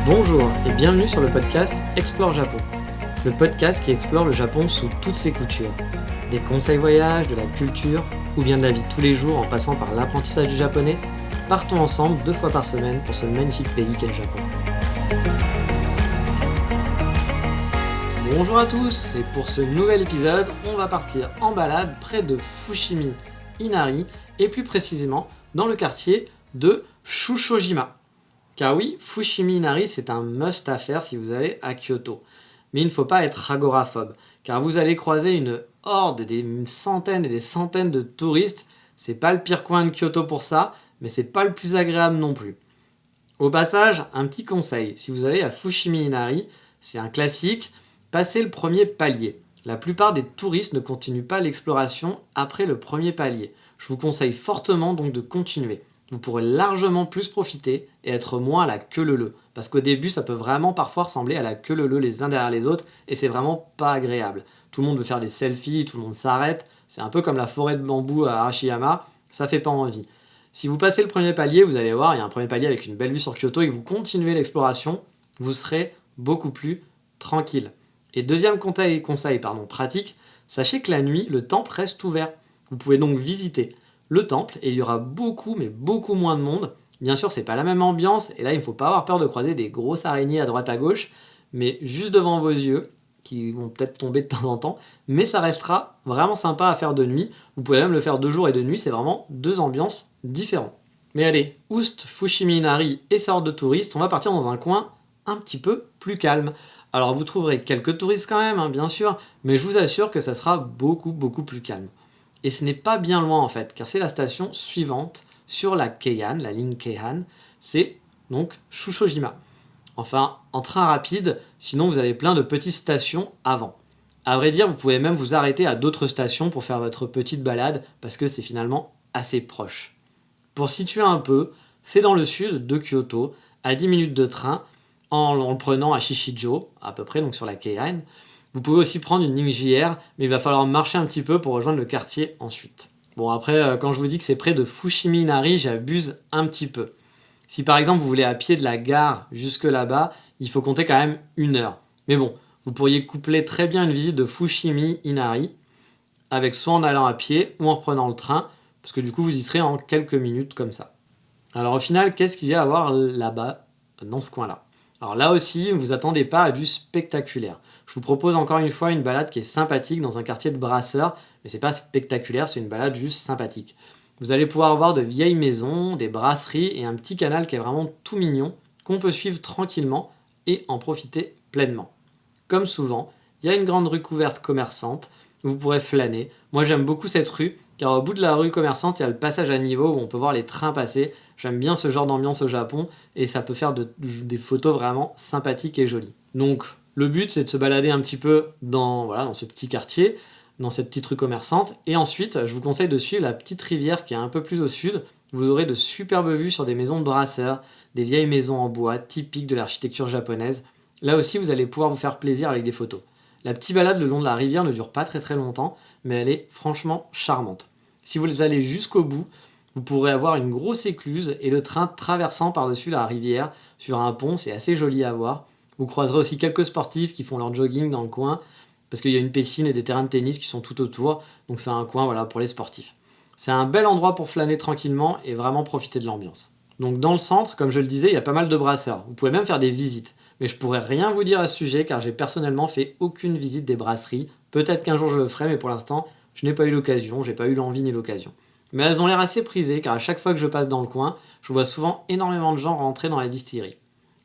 Bonjour et bienvenue sur le podcast Explore Japon, le podcast qui explore le Japon sous toutes ses coutures. Des conseils voyages, de la culture ou bien de la vie de tous les jours en passant par l'apprentissage du japonais, partons ensemble 2 fois par semaine pour ce magnifique pays qu'est le Japon. Bonjour à tous, et pour ce nouvel épisode, on va partir en balade près de Fushimi Inari et plus précisément dans le quartier de Shushojima. Car oui, Fushimi Inari c'est un must à faire si vous allez à Kyoto. Mais il ne faut pas être agoraphobe, car vous allez croiser une horde, des centaines et des centaines de touristes. C'est pas le pire coin de Kyoto pour ça, mais c'est pas le plus agréable non plus. Au passage, un petit conseil, si vous allez à Fushimi Inari, c'est un classique, passez le premier palier. La plupart des touristes ne continuent pas l'exploration après le premier palier. Je vous conseille fortement donc de continuer. Vous pourrez largement plus profiter et être moins à la queue leu-leu. Parce qu'au début, ça peut vraiment parfois ressembler à la queue leu-leu les uns derrière les autres et c'est vraiment pas agréable. Tout le monde veut faire des selfies, tout le monde s'arrête. C'est un peu comme la forêt de bambou à Arashiyama, ça fait pas envie. Si vous passez le premier palier, vous allez voir, il y a un premier palier avec une belle vue sur Kyoto et que vous continuez l'exploration, vous serez beaucoup plus tranquille. Et deuxième conseil pratique, sachez que la nuit, le temple reste ouvert. Vous pouvez donc visiter le temple et il y aura beaucoup moins de monde. Bien sûr, c'est pas la même ambiance et là, il ne faut pas avoir peur de croiser des grosses araignées à droite à gauche, mais juste devant vos yeux, qui vont peut-être tomber de temps en temps, mais ça restera vraiment sympa à faire de nuit. Vous pouvez même le faire de jour et de nuit, c'est vraiment 2 ambiances différentes. Mais allez, oust Fushimi Inari et sa horde de touristes, on va partir dans un coin un petit peu plus calme. Alors vous trouverez quelques touristes quand même, bien sûr, mais je vous assure que ça sera beaucoup plus calme. Et ce n'est pas bien loin en fait, car c'est la station suivante sur la Keihan, la ligne Keihan, c'est donc Shushojima. Enfin, en train rapide, sinon vous avez plein de petites stations avant. À vrai dire, vous pouvez même vous arrêter à d'autres stations pour faire votre petite balade, parce que c'est finalement assez proche. Pour situer un peu, c'est dans le sud de Kyoto, à 10 minutes de train, en le prenant à Shishijo, à peu près, donc sur la Keihan. Vous pouvez aussi prendre une ligne JR, mais il va falloir marcher un petit peu pour rejoindre le quartier ensuite. Bon après, quand je vous dis que c'est près de Fushimi Inari, j'abuse un petit peu. Si par exemple vous voulez à pied de la gare jusque là-bas, il faut compter quand même 1 heure. Mais bon, vous pourriez coupler très bien une visite de Fushimi Inari, avec soit en allant à pied ou en reprenant le train, parce que du coup vous y serez en quelques minutes comme ça. Alors au final, qu'est-ce qu'il y a à voir là-bas, dans ce coin-là ? Alors là aussi, ne vous attendez pas à du spectaculaire. Je vous propose encore une fois une balade qui est sympathique dans un quartier de brasseurs, mais c'est pas spectaculaire, c'est une balade juste sympathique. Vous allez pouvoir voir de vieilles maisons, des brasseries et un petit canal qui est vraiment tout mignon, qu'on peut suivre tranquillement et en profiter pleinement. Comme souvent, il y a une grande rue couverte commerçante, où vous pourrez flâner. Moi j'aime beaucoup cette rue, car au bout de la rue commerçante, il y a le passage à niveau où on peut voir les trains passer. J'aime bien ce genre d'ambiance au Japon, et ça peut faire des photos vraiment sympathiques et jolies. Donc le but c'est de se balader un petit peu dans ce petit quartier, dans cette petite rue commerçante, et ensuite je vous conseille de suivre la petite rivière qui est un peu plus au sud. Vous aurez de superbes vues sur des maisons de brasseurs, des vieilles maisons en bois typiques de l'architecture japonaise. Là aussi vous allez pouvoir vous faire plaisir avec des photos. La petite balade le long de la rivière ne dure pas très longtemps, mais elle est franchement charmante. Si vous allez jusqu'au bout, vous pourrez avoir une grosse écluse et le train traversant par-dessus la rivière sur un pont, c'est assez joli à voir. Vous croiserez aussi quelques sportifs qui font leur jogging dans le coin, parce qu'il y a une piscine et des terrains de tennis qui sont tout autour, donc c'est un coin pour les sportifs. C'est un bel endroit pour flâner tranquillement et vraiment profiter de l'ambiance. Donc dans le centre, comme je le disais, il y a pas mal de brasseurs. Vous pouvez même faire des visites. Mais je pourrais rien vous dire à ce sujet car j'ai personnellement fait aucune visite des brasseries. Peut-être qu'un jour je le ferai, mais pour l'instant, je n'ai pas eu l'occasion, j'ai pas eu l'envie ni l'occasion. Mais elles ont l'air assez prisées car à chaque fois que je passe dans le coin, je vois souvent énormément de gens rentrer dans la distillerie.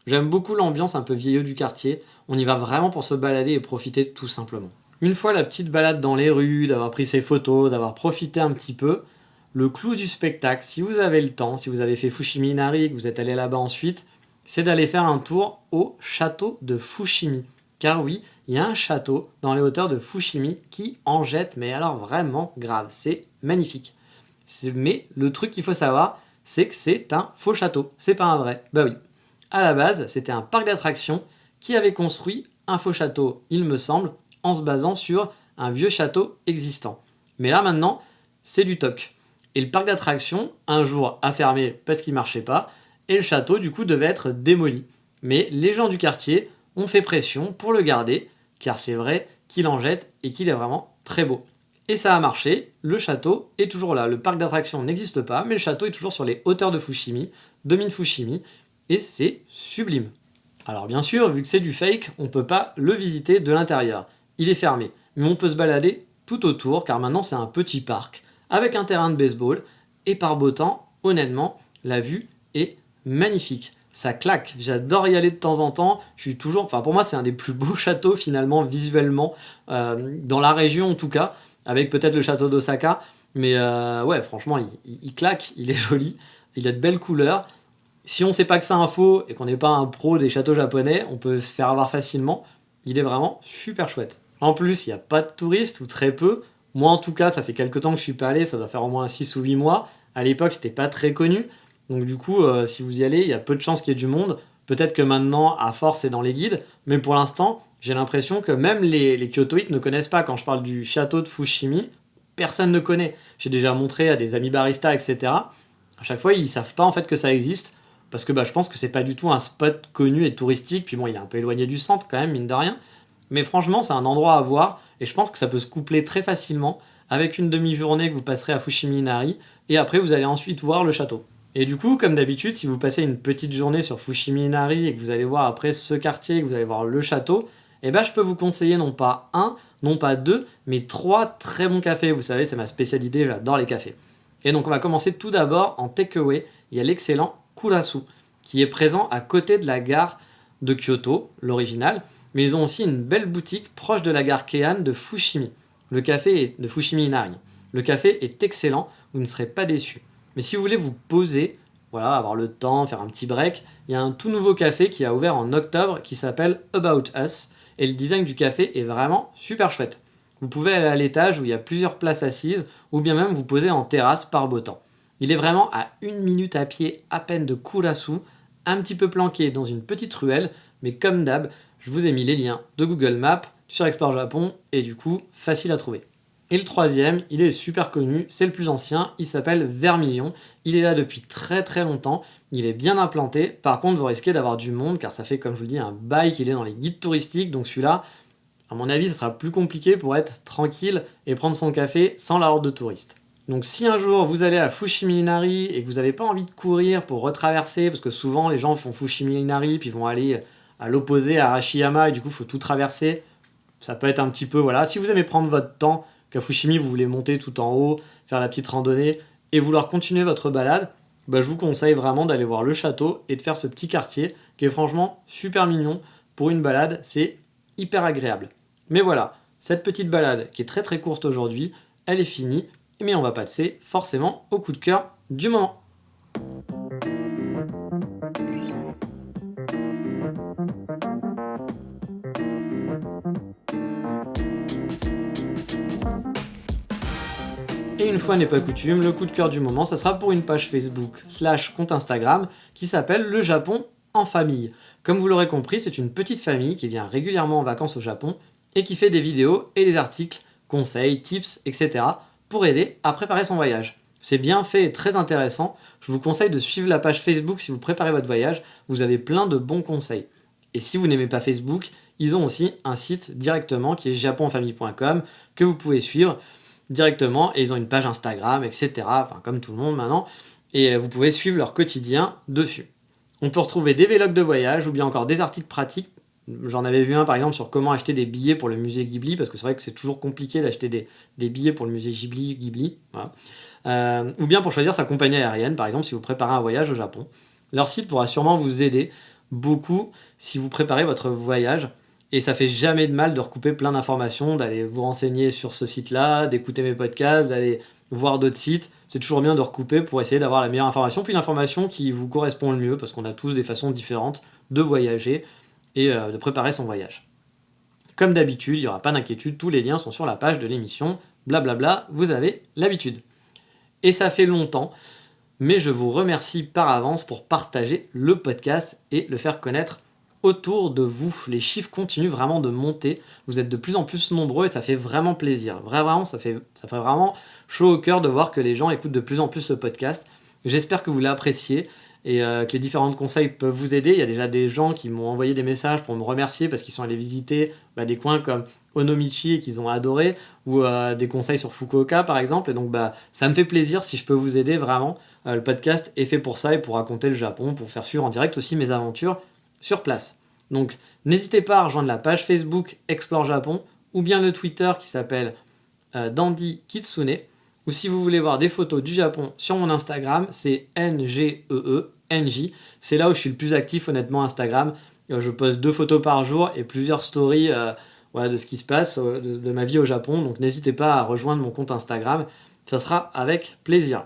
J'aime beaucoup l'ambiance un peu vieilleuse du quartier, on y va vraiment pour se balader et profiter tout simplement. Une fois la petite balade dans les rues, d'avoir pris ses photos, d'avoir profité un petit peu, le clou du spectacle, si vous avez le temps, si vous avez fait Fushimi Inari et que vous êtes allé là-bas ensuite, c'est d'aller faire un tour au château de Fushimi. Car oui, il y a un château dans les hauteurs de Fushimi qui en jette, mais alors vraiment grave, c'est magnifique. Mais le truc qu'il faut savoir, c'est que c'est un faux château, c'est pas un vrai. Bah oui. À la base, c'était un parc d'attractions qui avait construit un faux château, il me semble, en se basant sur un vieux château existant. Mais là maintenant, c'est du toc. Et le parc d'attractions, un jour, a fermé parce qu'il marchait pas, et le château du coup devait être démoli. mais les gens du quartier ont fait pression pour le garder, car c'est vrai qu'il en jette et qu'il est vraiment très beau. Et ça a marché, le château est toujours là. Le parc d'attractions n'existe pas, mais le château est toujours sur les hauteurs de Fushimi, domine Fushimi, et c'est sublime. Alors bien sûr, vu que c'est du fake, on peut pas le visiter de l'intérieur. Il est fermé, mais on peut se balader tout autour, car maintenant c'est un petit parc, avec un terrain de baseball, et par beau temps, honnêtement, la vue est magnifique. Ça claque, j'adore y aller de temps en temps, je suis toujours, enfin pour moi c'est un des plus beaux châteaux finalement visuellement, dans la région en tout cas, avec peut-être le château d'Osaka, mais ouais franchement il claque, il est joli, il a de belles couleurs. Si on sait pas que c'est un faux et qu'on n'est pas un pro des châteaux japonais, on peut se faire avoir facilement, il est vraiment super chouette. En plus, il n'y a pas de touristes ou très peu. Moi en tout cas, ça fait quelques temps que je suis pas allé, ça doit faire au moins 6 ou 8 mois. À l'époque, c'était pas très connu. Donc du coup, si vous y allez, il y a peu de chances qu'il y ait du monde. Peut-être que maintenant, à force, c'est dans les guides. Mais pour l'instant, j'ai l'impression que même les Kyotoïtes ne connaissent pas. Quand je parle du château de Fushimi, personne ne connaît. J'ai déjà montré à des amis baristas, etc. À chaque fois, ils savent pas en fait que ça existe. Parce que je pense que c'est pas du tout un spot connu et touristique. Puis bon, il est un peu éloigné du centre quand même, mine de rien. Mais franchement, c'est un endroit à voir. Et je pense que ça peut se coupler très facilement avec une demi-journée que vous passerez à Fushimi Inari. Et après, vous allez ensuite voir le château. Et du coup, comme d'habitude, si vous passez une petite journée sur Fushimi Inari et que vous allez voir après ce quartier, que vous allez voir le château, je peux vous conseiller non pas un, non pas deux, mais 3 très bons cafés. Vous savez, c'est ma spécialité, j'adore les cafés. Et donc on va commencer tout d'abord en takeaway. Il y a l'excellent Kurasu, qui est présent à côté de la gare de Kyoto, l'original, mais ils ont aussi une belle boutique proche de la gare Keihan de Fushimi. Le café est de Fushimi Inari. Le café est excellent, vous ne serez pas déçus. Mais si vous voulez vous poser, voilà, avoir le temps, faire un petit break, il y a un tout nouveau café qui a ouvert en octobre qui s'appelle About Us, et le design du café est vraiment super chouette. Vous pouvez aller à l'étage où il y a plusieurs places assises, ou bien même vous poser en terrasse par beau temps. Il est vraiment à 1 minute à pied à peine de Kurasu, un petit peu planqué dans une petite ruelle, mais comme d'hab, je vous ai mis les liens de Google Maps sur Export Japon, et du coup, facile à trouver. Et le troisième, il est super connu, c'est le plus ancien, il s'appelle Vermilion, il est là depuis très très longtemps, il est bien implanté, par contre vous risquez d'avoir du monde, car ça fait comme je vous le dis un bail qu'il est dans les guides touristiques, donc celui-là, à mon avis, ça sera plus compliqué pour être tranquille et prendre son café sans la horde de touristes. Donc si un jour vous allez à Fushimi Inari et que vous n'avez pas envie de courir pour retraverser, parce que souvent les gens font Fushimi Inari puis vont aller à l'opposé à Arashiyama et du coup il faut tout traverser, ça peut être un petit peu, voilà, si vous aimez prendre votre temps, qu'à Fushimi vous voulez monter tout en haut, faire la petite randonnée et vouloir continuer votre balade, je vous conseille vraiment d'aller voir le château et de faire ce petit quartier qui est franchement super mignon. Pour une balade, c'est hyper agréable. Mais voilà, cette petite balade qui est très très courte aujourd'hui, elle est finie, mais on va passer forcément au coup de cœur du moment. Et une fois n'est pas coutume, le coup de cœur du moment, ça sera pour une page Facebook / compte Instagram qui s'appelle Le Japon en famille. Comme vous l'aurez compris, c'est une petite famille qui vient régulièrement en vacances au Japon et qui fait des vidéos et des articles, conseils, tips, etc. pour aider à préparer son voyage. C'est bien fait et très intéressant. Je vous conseille de suivre la page Facebook si vous préparez votre voyage. Vous avez plein de bons conseils. Et si vous n'aimez pas Facebook, ils ont aussi un site directement qui est japonenfamille.com que vous pouvez suivre directement et ils ont une page Instagram, etc. Enfin, comme tout le monde maintenant. Et vous pouvez suivre leur quotidien dessus. On peut retrouver des vlogs de voyage ou bien encore des articles pratiques. J'en avais vu un par exemple sur comment acheter des billets pour le musée Ghibli, parce que c'est vrai que c'est toujours compliqué d'acheter des billets pour le musée Ghibli. Voilà. Ou bien pour choisir sa compagnie aérienne, par exemple si vous préparez un voyage au Japon. Leur site pourra sûrement vous aider beaucoup si vous préparez votre voyage. Et ça fait jamais de mal de recouper plein d'informations, d'aller vous renseigner sur ce site-là, d'écouter mes podcasts, d'aller voir d'autres sites. C'est toujours bien de recouper pour essayer d'avoir la meilleure information, puis l'information qui vous correspond le mieux, parce qu'on a tous des façons différentes de voyager et de préparer son voyage. Comme d'habitude, il n'y aura pas d'inquiétude, tous les liens sont sur la page de l'émission, blablabla, vous avez l'habitude. Et ça fait longtemps, mais je vous remercie par avance pour partager le podcast et le faire connaître autour de vous. Les chiffres continuent vraiment de monter, vous êtes de plus en plus nombreux et ça fait vraiment plaisir. Vraiment, ça fait vraiment chaud au cœur de voir que les gens écoutent de plus en plus ce podcast. J'espère que vous l'appréciez. et que les différents conseils peuvent vous aider. Il y a déjà des gens qui m'ont envoyé des messages pour me remercier parce qu'ils sont allés visiter des coins comme Onomichi et qu'ils ont adoré, ou des conseils sur Fukuoka par exemple. Et donc ça me fait plaisir si je peux vous aider vraiment. Le podcast est fait pour ça et pour raconter le Japon, pour faire suivre en direct aussi mes aventures sur place. Donc n'hésitez pas à rejoindre la page Facebook Explore Japon ou bien le Twitter qui s'appelle Dandy Kitsune. Ou si vous voulez voir des photos du Japon sur mon Instagram, c'est NGEENJ. C'est là où je suis le plus actif honnêtement, Instagram. Je poste 2 photos par jour et plusieurs stories de ce qui se passe, de ma vie au Japon. Donc n'hésitez pas à rejoindre mon compte Instagram, ça sera avec plaisir.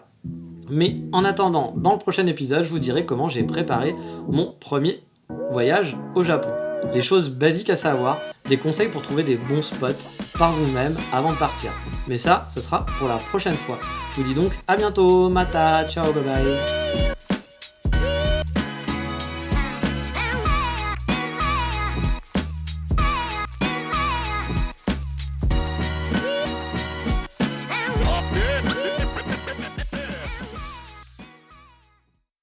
Mais en attendant, dans le prochain épisode, je vous dirai comment j'ai préparé mon premier voyage au Japon. Les choses basiques à savoir, des conseils pour trouver des bons spots par vous-même avant de partir. Mais ça sera pour la prochaine fois. Je vous dis donc à bientôt, mata, ciao, bye bye.